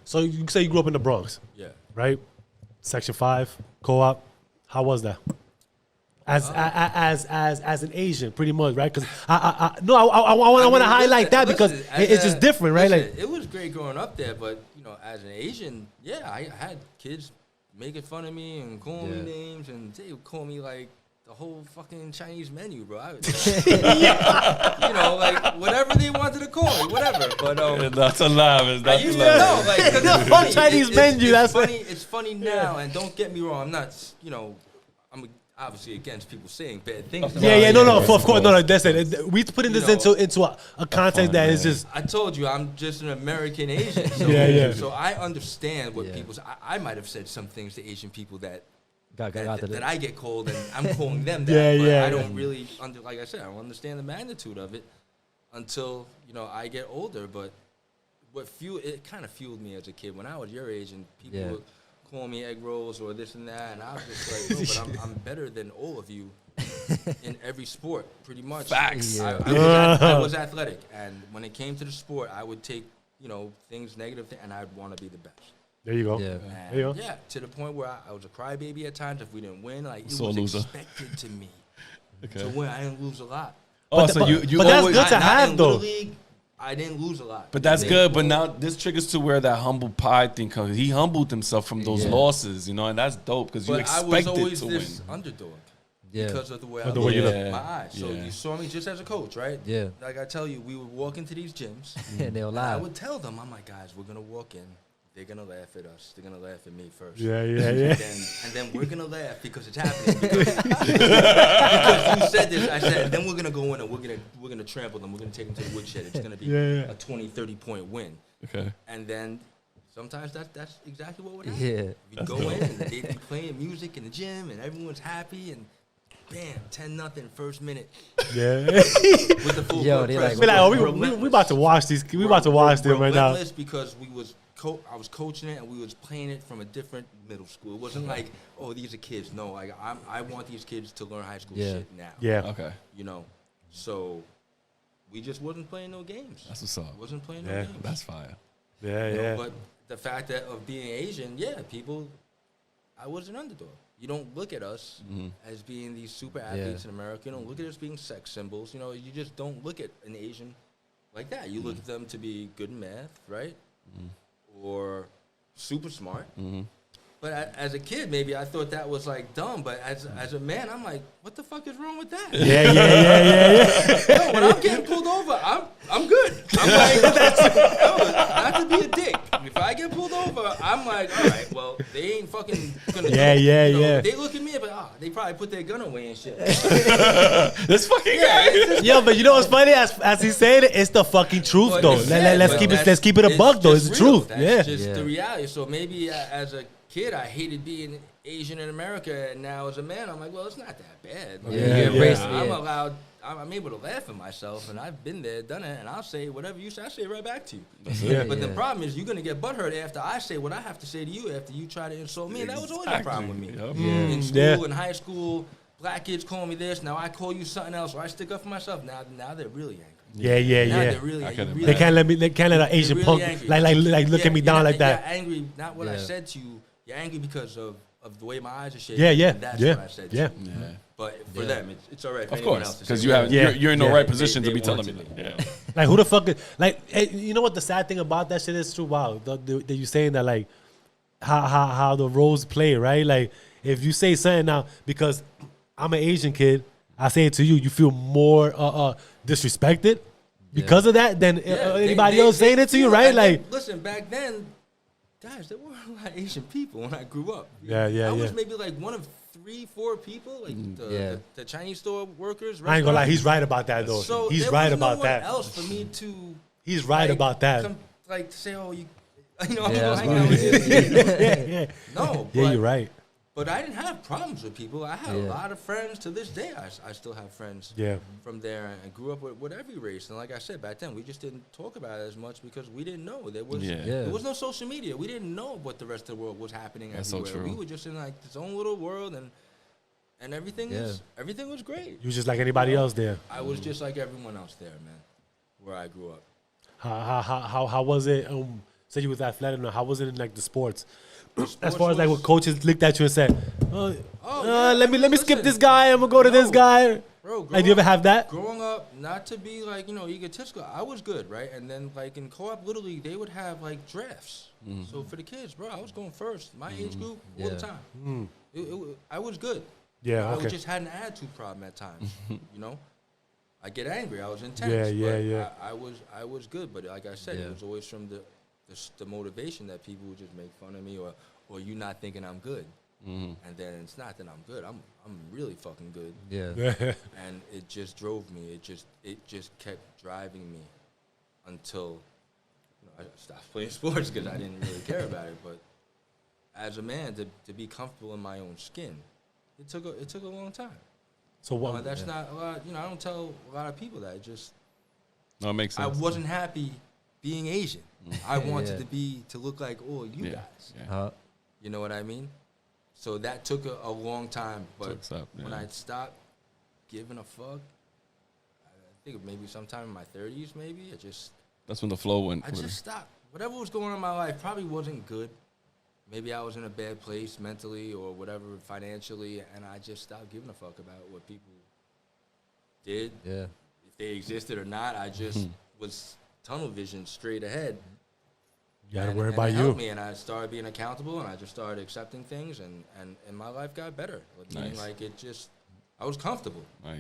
So you say you grew up in the Bronx, Yeah. right? Section 5, co-op. How was that? As an Asian, pretty much, right? Because I want to highlight that because it's just different, right? Listen, Like it was great growing up there, but as an Asian, yeah, I had kids making fun of me and calling me names, and they would call me like the whole fucking Chinese menu, bro. Like whatever they wanted to call me, whatever. But that's a laugh. I used to know, like, 'cause it's funny. Chinese menu. That's funny. It's funny now, and don't get me wrong. I'm not, I'm obviously against people saying bad things. No, of course, no. That's it. We putting this into a context that is just. I told you, I'm just an American Asian. So, So I understand what people say. I might have said some things to Asian people that I get called, and I'm calling them that. But I don't really, like I said, I don't understand the magnitude of it until I get older. But it kind of fueled me as a kid when I was your age, and people would call me egg rolls or this and that, and I was just like, no, but I'm better than all of you in every sport, pretty much. Facts. I was athletic, and when it came to the sport, I would take things negative, and I'd want to be the best. There you go. Yeah. There you go. Yeah, to the point where I was a crybaby at times. If we didn't win, like it was expected to me to win. I didn't lose a lot. Oh, so you but always, that's good to have though. League, I didn't lose a lot. But that's good. But now this triggers to where that humble pie thing comes. He humbled himself from those losses, and that's dope because you expected to win. I was always this underdog. Because of the way I look at my eyes. So you saw me just as a coach, right? Yeah. Like I tell you, we would walk into these gyms. And they'll lie. I would tell them, I'm like, guys, we're going to walk in. They're going to laugh at us. They're going to laugh at me first. Yeah. And then we're going to laugh because it's happening. Because you said this. I said, then we're going to go in and we're gonna trample them. We're going to take them to the woodshed. It's going to be a 20, 30-point win. Okay. And then sometimes that's exactly what would happen. Yeah. You'd go in and they'd be playing music in the gym and everyone's happy and bam, 10-0 first minute. Yeah. With the full press. We about to watch these. We about to watch them right now. Because I was coaching it and we was playing it from a different middle school. It wasn't like, oh, these are kids. No, like I want these kids to learn high school shit now. Yeah. Okay. So we just wasn't playing no games. That's what's up. Wasn't playing no games. That's fire. Yeah. But the fact of being Asian, I was an underdog. You don't look at us as being these super athletes in America. You don't look at us being sex symbols. You just don't look at an Asian like that. You look at them to be good in math, right? Or super smart. But as a kid, maybe I thought that was like dumb. But as a man, I'm like, what the fuck is wrong with that? Yeah. No, when I'm getting pulled over, I'm good. I'm like, not to be a dick. If I get pulled over, I'm like, all right, well, they ain't fucking gonna. They look at me, but they probably put their gun away and shit. This fucking guy. Yeah, but you know what's funny? As he's saying it, it's the fucking truth though. Let's keep it a buck though. It's the truth. That's just the reality. So maybe as a kid, I hated being Asian in America, and now as a man, I'm like, well, it's not that bad. I'm able to laugh at myself, and I've been there, done it, and I'll say whatever you say, I say it right back to you. But the problem is you're going to get butthurt after I say what I have to say to you after you try to insult me, and that was always a problem with me. In school, in high school, black kids call me this, now I call you something else, or I stick up for myself, now they're really angry. Yeah. They're really angry. They can't let an Asian punk like look at me down like that. You're angry, not what I said to you, you're angry because of the way my eyes are shaped. Yeah. That's what I said to you. But for them, it's all right. Of course, because you're in the right position to be telling me that. Like who the fuck? You know what the sad thing about that shit is too? Wow, that you saying that like how the roles play, right? Like if you say something now because I'm an Asian kid, I say it to you, you feel more disrespected because of that than anybody else saying it to you, right? Like listen, back then, guys, there weren't a lot of Asian people when I grew up. I was maybe like one of 3-4 people, like the Chinese store workers. I ain't gonna lie, he's right about that though. So he's right about that. Else for me to. He's right about that. To say, oh, you No, you're right. But I didn't have problems with people. I had a lot of friends to this day. I still have friends from there and grew up with every race. And like I said, back then, we just didn't talk about it as much because we didn't know. There was no social media. We didn't know what the rest of the world was happening everywhere. So true. We were just in like this own little world and everything was great. You was just like anybody else there. I was just like everyone else there, man, where I grew up. How was it said you was athletic. How was it in like the sports? As far as like what coaches looked at you and said, let me skip this guy. I'm gonna go to this guy. Bro, like, do you ever have that? Growing up, not to be like, egotistical, I was good, right? And then like in co-op Little League, they would have like drafts. So for the kids, bro, I was going first. My age group all the time. I was good. Yeah, I just had an attitude problem at times. I get angry. I was intense. Yeah. I was good, but like I said, it was always from the motivation that people would just make fun of me or you not thinking I'm good. And then it's not that I'm good. I'm really fucking good. Yeah. And it just drove me. It just kept driving me until I stopped playing sports because I didn't really care about it. But as a man, to be comfortable in my own skin, it took a long time. So what? That's not a lot. I don't tell a lot of people that. No, it makes sense. I wasn't happy being Asian. I wanted to look like all you guys. Yeah. You know what I mean? So that took a long time, but when I stopped giving a fuck, I think maybe sometime in my 30s, maybe that's when the flow went. I just stopped. Whatever was going on in my life probably wasn't good. Maybe I was in a bad place mentally or whatever, financially, and I just stopped giving a fuck about what people did. Yeah. If they existed or not, I just was tunnel vision straight ahead. You gotta worry about it you. helped me, and I started being accountable, and I just started accepting things, and my life got better. Meaning, like, I was comfortable. Nice.